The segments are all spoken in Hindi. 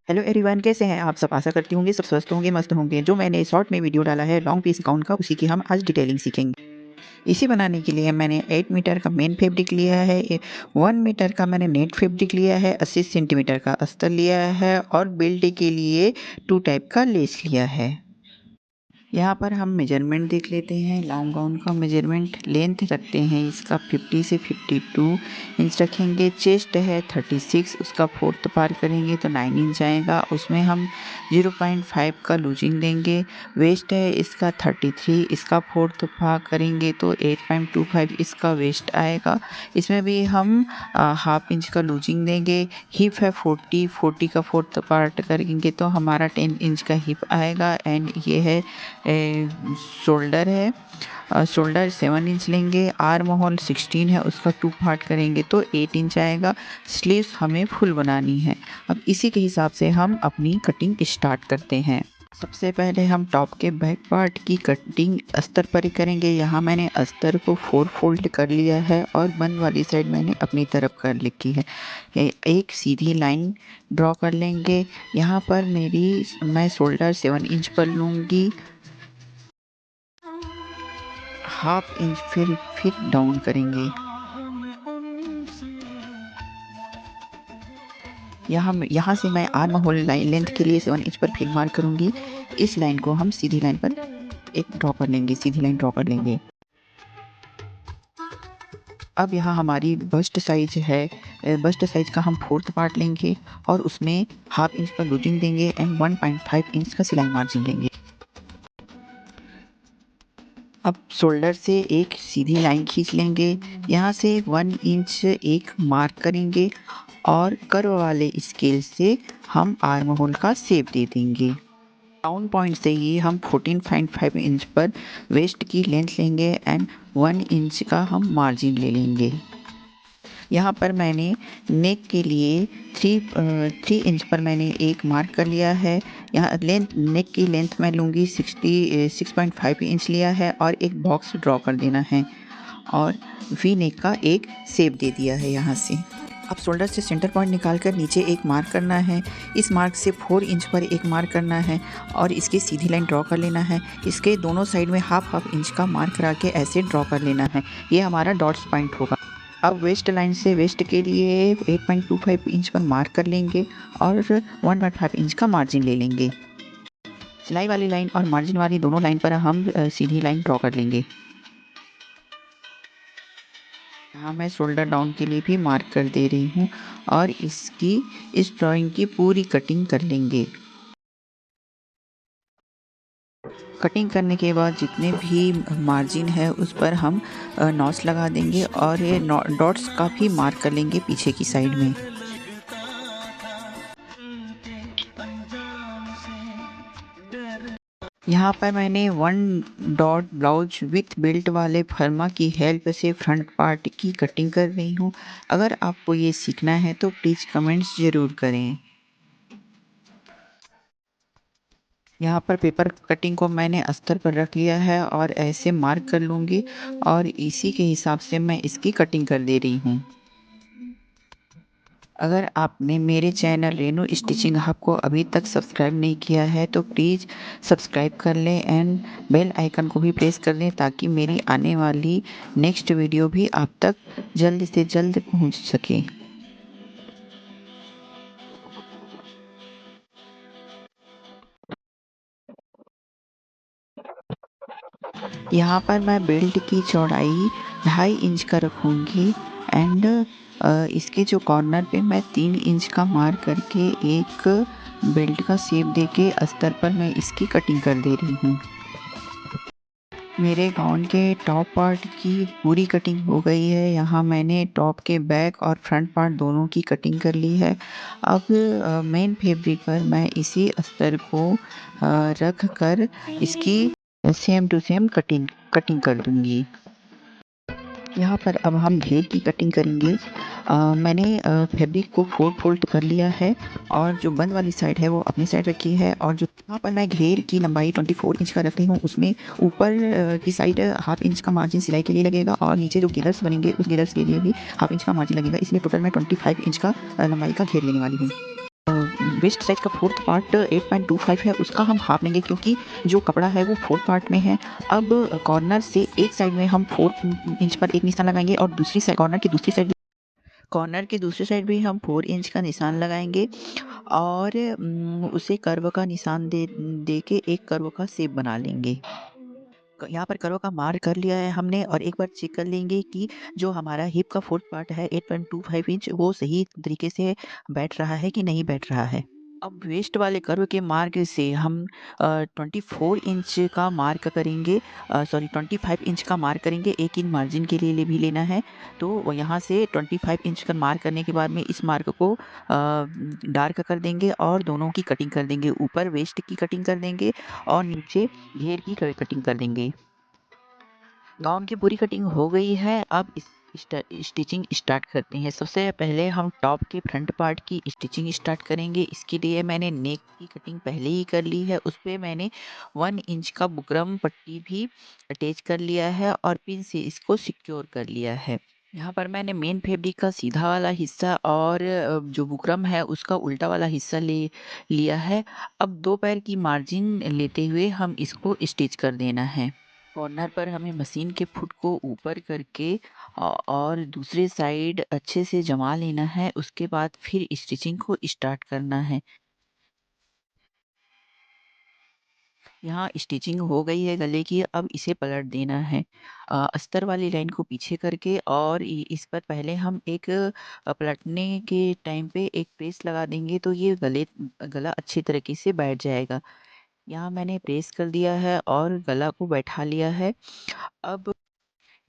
हेलो एवरीवन, कैसे हैं आप सब? आशा करती होंगे सब स्वस्थ होंगे, मस्त होंगे। जो मैंने शॉर्ट में वीडियो डाला है लॉन्ग पीस गाउन का, उसी की हम आज डिटेलिंग सीखेंगे। इसे बनाने के लिए मैंने 8 मीटर का मेन फैब्रिक लिया है, 1 मीटर का मैंने नेट फैब्रिक लिया है, 80 सेंटीमीटर का अस्तर लिया है और बेल्ट के लिए 2 टाइप का लेस लिया है। यहाँ पर हम मेजरमेंट देख लेते हैं। लॉन्ग गाउन का मेजरमेंट लेंथ रखते हैं इसका 50 से 52 इंच रखेंगे। चेस्ट है 36, उसका फोर्थ पार करेंगे तो 9 इंच आएगा, उसमें हम 0.5 का लूजिंग देंगे। वेस्ट है इसका 33, इसका फोर्थ पार करेंगे तो 8.25 इसका वेस्ट आएगा। इसमें भी हम हाफ इंच का लूजिंग देंगे। हिप है 40 का फोर्थ पार्ट करेंगे तो हमारा 10 इंच का हिप आएगा। एंड ये है शोल्डर है, शोल्डर 7 इंच लेंगे। आर्म होल 16 है, उसका 2 पार्ट करेंगे तो 8 इंच आएगा। स्लीव्स हमें फुल बनानी है। अब इसी के हिसाब से हम अपनी कटिंग स्टार्ट करते हैं। सबसे पहले हम टॉप के बैक पार्ट की कटिंग अस्तर पर ही करेंगे। यहाँ मैंने अस्तर को 4 फोल्ड कर लिया है और बंद वाली साइड मैंने अपनी तरफ कर लिखी है। एक सीधी लाइन ड्रॉ कर लेंगे। यहाँ पर मैं शोल्डर 7 इंच पर लूँगी, हाफ इंच फिर डाउन करेंगे। यहाँ से मैं आर्म होल लाइन लेंथ के लिए 7 इंच पर फिर मार्क करूँगी। इस लाइन को हम सीधी लाइन पर एक ड्रॉ कर लेंगे, सीधी लाइन ड्रॉ कर लेंगे। अब यहाँ हमारी बस्ट साइज है, बस्ट साइज का हम फोर्थ पार्ट लेंगे और उसमें हाफ इंच पर लूजिंग देंगे एंड 1.5 इंच का सिलाई मार्जिन लेंगे। अब शोल्डर से एक सीधी लाइन खींच लेंगे। यहाँ से 1 इंच एक मार्क करेंगे और कर्व वाले स्केल से हम आर्म होल का शेप दे देंगे। डाउन पॉइंट से ही हम 14.5 इंच पर वेस्ट की लेंथ लेंगे एंड 1 इंच का हम मार्जिन ले लेंगे। यहाँ पर मैंने नेक के लिए 3 इंच पर मैंने एक मार्क कर लिया है। यहाँ नेक की लेंथ मैं लूँगी 6.5 इंच लिया है और एक बॉक्स ड्रॉ कर देना है और वी नेक का एक शेप दे दिया है यहाँ से। अब शोल्डर से सेंटर पॉइंट निकालकर नीचे एक मार्क करना है। इस मार्क से 4 इंच पर एक मार्क करना है और इसकी सीधी लाइन ड्रॉ कर लेना है। इसके दोनों साइड में हाफ इंच का मार्क करा के ऐसे ड्रॉ कर लेना है। ये हमारा डॉट्स पॉइंट होगा। अब वेस्ट लाइन से वेस्ट के लिए 8.25 इंच पर मार्क कर लेंगे और 1.5 इंच का मार्जिन ले लेंगे। सिलाई वाली लाइन और मार्जिन वाली दोनों लाइन पर हम सीधी लाइन ड्रॉ कर लेंगे। यहाँ मैं शोल्डर डाउन के लिए भी मार्क कर दे रही हूँ और इस ड्राइंग की पूरी कटिंग कर लेंगे। कटिंग करने के बाद जितने भी मार्जिन है उस पर हम नॉच लगा देंगे और ये डॉट्स का भी मार्क कर लेंगे पीछे की साइड में। यहाँ पर मैंने 1 डॉट ब्लाउज विथ बेल्ट वाले फर्मा की हेल्प से फ्रंट पार्ट की कटिंग कर रही हूँ। अगर आपको ये सीखना है तो प्लीज़ कमेंट्स ज़रूर करें। यहाँ पर पेपर कटिंग को मैंने अस्तर पर रख लिया है और ऐसे मार्क कर लूँगी और इसी के हिसाब से मैं इसकी कटिंग कर दे रही हूँ। अगर आपने मेरे चैनल रेनू स्टिचिंग हब को अभी तक सब्सक्राइब नहीं किया है तो प्लीज़ सब्सक्राइब कर लें एंड बेल आइकन को भी प्रेस कर लें ताकि मेरी आने वाली नेक्स्ट वीडियो भी आप तक जल्द से जल्द पहुंच सके। यहाँ पर मैं बेल्ट की चौड़ाई 2.5 इंच का रखूँगी एंड इसके जो कॉर्नर पे मैं 3 इंच का मार्क करके एक बेल्ट का शेप देके अस्तर पर मैं इसकी कटिंग कर दे रही हूँ। मेरे गाउन के टॉप पार्ट की पूरी कटिंग हो गई है। यहाँ मैंने टॉप के बैक और फ्रंट पार्ट दोनों की कटिंग कर ली है। अब मेन फैब्रिक पर मैं इसी अस्तर को रख कर इसकी सेम टू सेम कटिंग कर दूँगी। यहाँ पर अब हम घेर की कटिंग करेंगे। मैंने फैब्रिक को 4 फोल्ड कर लिया है और जो बंद वाली साइड है वो अपनी साइड रखी है और जो यहाँ पर मैं घेर की लंबाई 24 इंच का रख रही हूँ। उसमें ऊपर की साइड हाफ इंच का मार्जिन सिलाई के लिए लगेगा और नीचे जो गिलर्स बनेंगे उस गिलर्स के लिए भी हाफ इंच का मार्जिन लगेगा। इसलिए टोटल मैं 25 इंच का लंबाई का घेर लेने वाली हूँ। वेस्ट साइज का फोर्थ पार्ट 8.25 है, उसका हम हाफ लेंगे क्योंकि जो कपड़ा है वो फोर्थ पार्ट में है। अब कॉर्नर से एक साइड में हम 4 इंच पर एक निशान लगाएंगे और दूसरी साइड कॉर्नर की दूसरी साइड भी हम 4 इंच का निशान लगाएंगे और उसे कर्व का निशान दे के एक कर्व का शेप बना लेंगे। यहाँ पर कर्व का मार्क कर लिया है हमने और एक बार चेक कर लेंगे कि जो हमारा हिप का फोर्थ पार्ट है 8.25 इंच वो सही तरीके से बैठ रहा है कि नहीं बैठ रहा है। अब वेस्ट वाले कर्व के मार्क से हम 24 इंच का मार्क करेंगे, सॉरी 25 इंच का मार्क करेंगे, 1 इंच मार्जिन के लिए भी लेना है। तो वो यहाँ से 25 इंच का मार्क करने के बाद में इस मार्क को डार्क कर देंगे और दोनों की कटिंग कर देंगे, ऊपर वेस्ट की कटिंग कर देंगे और नीचे घेर की कटिंग कर देंगे। गाउन की पूरी कटिंग हो गई है। अब इस स्टिचिंग स्टार्ट करते हैं। सबसे पहले हम टॉप के फ्रंट पार्ट की स्टिचिंग स्टार्ट करेंगे। इसके लिए मैंने नेक की कटिंग पहले ही कर ली है, उस पर मैंने 1 इंच का बुकरम पट्टी भी अटैच कर लिया है और पिन से इसको सिक्योर कर लिया है। यहाँ पर मैंने मेन फैब्रिक का सीधा वाला हिस्सा और जो बुकरम है उसका उल्टा वाला हिस्सा ले लिया है। अब 2 पैर की मार्जिन लेते हुए हम इसको स्टिच कर देना है। कॉर्नर पर हमें मशीन के फुट को ऊपर करके और दूसरे साइड अच्छे से जमा लेना है, उसके बाद फिर स्टिचिंग को स्टार्ट करना है। यहाँ स्टिचिंग हो गई है गले की, अब इसे पलट देना है अस्तर वाली लाइन को पीछे करके और इस पर पहले हम एक पलटने के टाइम पे एक प्रेस लगा देंगे तो ये गला अच्छी तरीके से बैठ जाएगा। यहाँ मैंने प्रेस कर दिया है और गला को बैठा लिया है। अब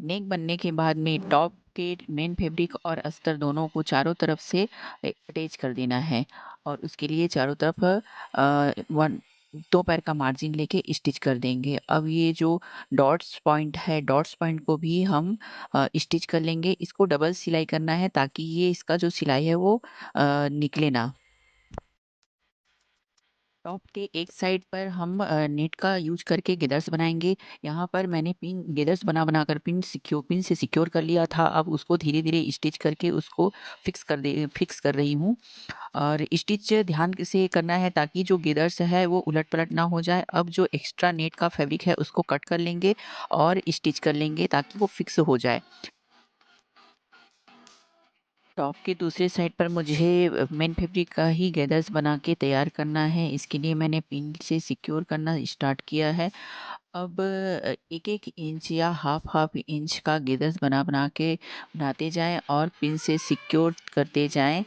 नेक बनने के बाद में टॉप के मेन फैब्रिक और अस्तर दोनों को चारों तरफ से अटैच कर देना है और उसके लिए चारों तरफ वन 2 पैर का मार्जिन लेके स्टिच कर देंगे। अब ये जो डॉट्स पॉइंट है, डॉट्स पॉइंट को भी हम स्टिच कर लेंगे। इसको डबल सिलाई करना है ताकि ये इसका जो सिलाई है वो निकले ना। टॉप के एक साइड पर हम नेट का यूज करके गेदर्स बनाएंगे। यहाँ पर मैंने पिन गेदर्स बना कर पिन से सिक्योर कर लिया था। अब उसको धीरे धीरे स्टिच करके उसको फिक्स कर रही हूँ और स्टिच ध्यान से करना है ताकि जो गेदर्स है वो उलट पलट ना हो जाए। अब जो एक्स्ट्रा नेट का फैब्रिक है उसको कट कर लेंगे और स्टिच कर लेंगे ताकि वो फिक्स हो जाए। टॉप के दूसरे साइड पर मुझे मेन फैब्रिक का ही गैदर्स बना के तैयार करना है। इसके लिए मैंने पिन से सिक्योर करना स्टार्ट किया है। अब एक एक इंच या हाफ हाफ इंच का गैदर्स बना के बनाते जाएं और पिन से सिक्योर करते जाएं।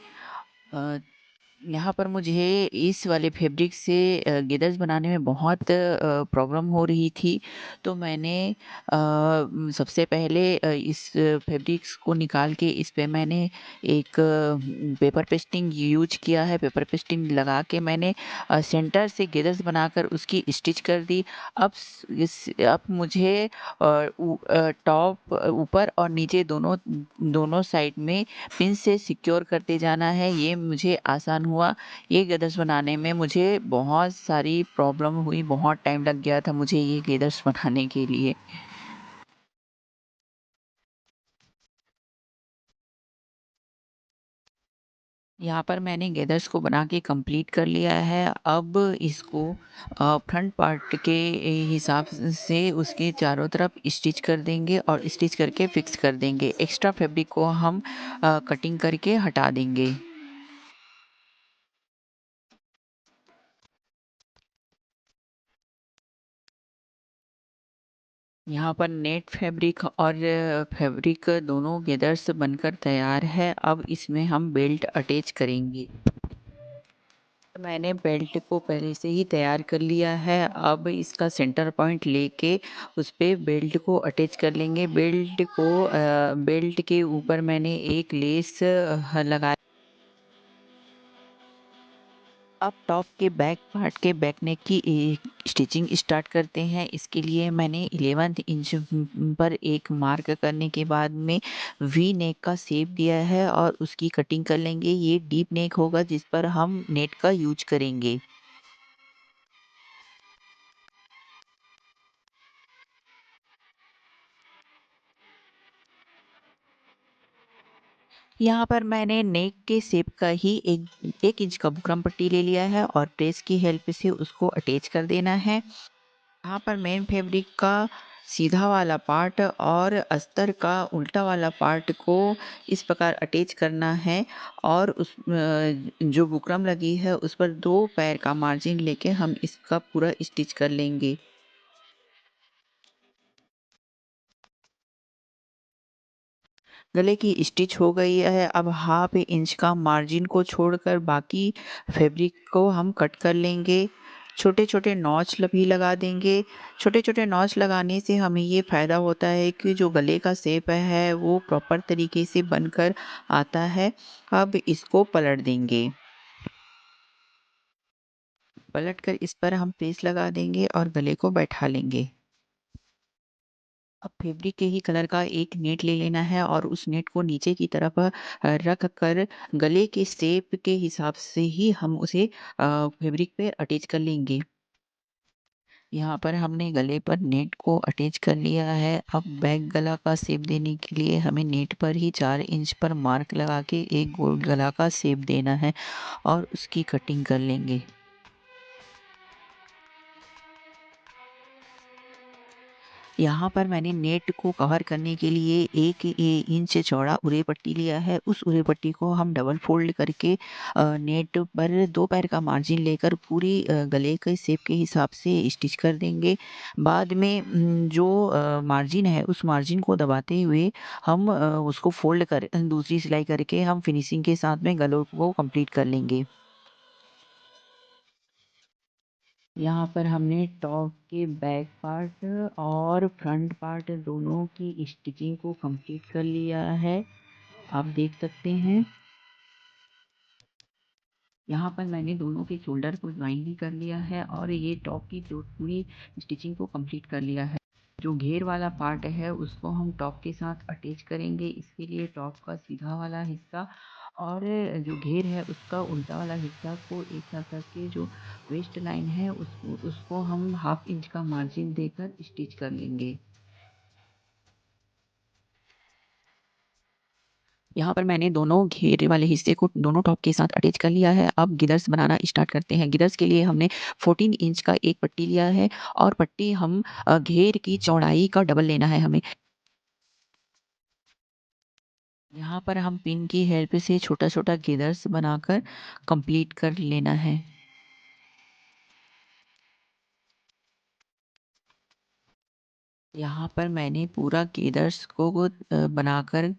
यहाँ पर मुझे इस वाले फैब्रिक से गेदर्स बनाने में बहुत प्रॉब्लम हो रही थी। तो मैंने सबसे पहले इस फैब्रिक्स को निकाल के इस पे मैंने एक पेपर पेस्टिंग यूज किया है। पेपर पेस्टिंग लगा के मैंने सेंटर से गेदर्स बनाकर उसकी स्टिच कर दी। अब मुझे टॉप ऊपर और नीचे दोनों दोनों साइड में पिन से सिक्योर करते जाना है। ये मुझे आसान हुआ। ये गदर्स बनाने में मुझे बहुत सारी प्रॉब्लम हुई, बहुत टाइम लग गया था मुझे ये गदर्स बनाने के लिए। यहाँ पर मैंने गैदर्स को बना के कंप्लीट कर लिया है। अब इसको फ्रंट पार्ट के हिसाब से उसके चारों तरफ स्टिच कर देंगे और स्टिच करके फिक्स कर देंगे। एक्स्ट्रा फैब्रिक को हम कटिंग करके हटा देंगे। यहाँ पर नेट फैब्रिक और फैब्रिक दोनों गेदर्स बनकर तैयार है। अब इसमें हम बेल्ट अटैच करेंगे। मैंने बेल्ट को पहले से ही तैयार कर लिया है। अब इसका सेंटर पॉइंट लेके उस पे बेल्ट को अटैच कर लेंगे। बेल्ट के ऊपर मैंने एक लेस लगा। अब टॉप के बैक पार्ट के बैक नेक की स्टिचिंग स्टार्ट करते हैं। इसके लिए मैंने 11 इंच पर एक मार्क करने के बाद में वी नेक का शेप दिया है और उसकी कटिंग कर लेंगे। ये डीप नेक होगा जिस पर हम नेट का यूज करेंगे। यहाँ पर मैंने नेक के शेप का ही एक इंच का बुकरम पट्टी ले लिया है और प्रेस की हेल्प से उसको अटैच कर देना है। यहाँ पर मेन फैब्रिक का सीधा वाला पार्ट और अस्तर का उल्टा वाला पार्ट को इस प्रकार अटैच करना है और जो बुकरम लगी है उस पर 2 पैर का मार्जिन लेके हम इसका पूरा स्टिच कर लेंगे। गले की स्टिच हो गई है। अब हाफ इंच का मार्जिन को छोड़कर बाकी फैब्रिक को हम कट कर लेंगे। छोटे-छोटे नॉच भी लगा देंगे। छोटे-छोटे नॉच लगाने से हमें ये फ़ायदा होता है कि जो गले का शेप है वो प्रॉपर तरीके से बनकर आता है। अब इसको पलट देंगे। पलट कर इस पर हम पेस्ट लगा देंगे और गले को बैठा लेंगे। अब फैब्रिक के ही कलर का एक नेट ले लेना है और उस नेट को नीचे की तरफ रख कर गले के शेप के हिसाब से ही हम उसे फैब्रिक पे अटैच कर लेंगे। यहाँ पर हमने गले पर नेट को अटैच कर लिया है। अब बैक गला का शेप देने के लिए हमें नेट पर ही 4 इंच पर मार्क लगा के एक गोल गला का शेप देना है और उसकी कटिंग कर लेंगे। यहाँ पर मैंने नेट को कवर करने के लिए 1 इंच चौड़ा उरे पट्टी लिया है। उस उरे पट्टी को हम डबल फ़ोल्ड करके नेट पर 2 पैर का मार्जिन लेकर पूरी गले के शेप के हिसाब से स्टिच कर देंगे। बाद में जो मार्जिन है उस मार्जिन को दबाते हुए हम उसको फ़ोल्ड कर दूसरी सिलाई करके हम फिनिशिंग के साथ में गलों को कंप्लीट कर लेंगे। यहाँ पर हमने टॉप के बैक पार्ट और फ्रंट पार्ट दोनों की स्टिचिंग को कंप्लीट कर लिया है। आप देख सकते हैं। यहाँ पर मैंने दोनों के शोल्डर को ज्वाइन भी कर लिया है और ये टॉप की जो पूरी स्टिचिंग को कंप्लीट कर लिया है। जो घेर वाला पार्ट है उसको हम टॉप के साथ अटैच करेंगे। इसके लिए टॉप का सीधा वाला हिस्सा और जो घेर है उसका उल्टा वाला हिस्सा को एक साथ करके जो वेस्ट लाइन है उसको हम हाफ इंच का मार्जिन देकर स्टिच कर लेंगे। यहाँ पर मैंने दोनों घेरे वाले हिस्से को दोनों टॉप के साथ अटैच कर लिया है। अब गिदर्स बनाना स्टार्ट करते हैं। गिदर्स के लिए हमने 14 इंच का एक पट्टी लिया है और पट्टी हम घेर की चौड़ाई का डबल लेना है हमें। यहाँ पर हम पिन की हेल्प से छोटा-छोटा गिदर्स बनाकर कंप्लीट कर लेना है। यहाँ पर मैंने पूरा गिदर्स को बनाकर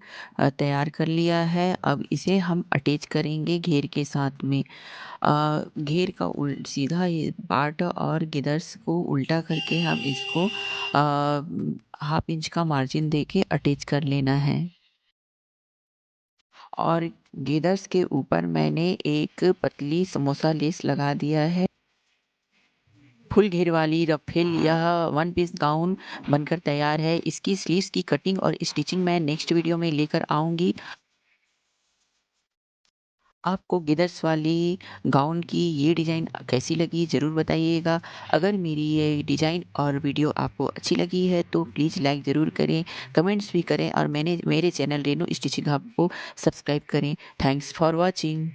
तैयार कर लिया है। अब इसे हम अटैच करेंगे घेर के साथ में। घेर का सीधा ये पार्ट और गिदर्स को उल्टा करके हम इसको हाफ इंच का मार्जिन देके अटैच कर लेना है। और गिदर्स के ऊपर मैंने एक पतली समोसा लेस लगा दिया है। फुल घेर वाली रफेल यह वन पीस गाउन बनकर तैयार है। इसकी स्लीव्स की कटिंग और स्टिचिंग मैं नेक्स्ट वीडियो में लेकर आऊँगी। आपको गिदर्स वाली गाउन की ये डिज़ाइन कैसी लगी ज़रूर बताइएगा। अगर मेरी ये डिज़ाइन और वीडियो आपको अच्छी लगी है तो प्लीज़ लाइक ज़रूर करें, कमेंट्स भी करें और मेरे चैनल रेनू स्टिचिंग हब को सब्सक्राइब करें। Thanks for watching.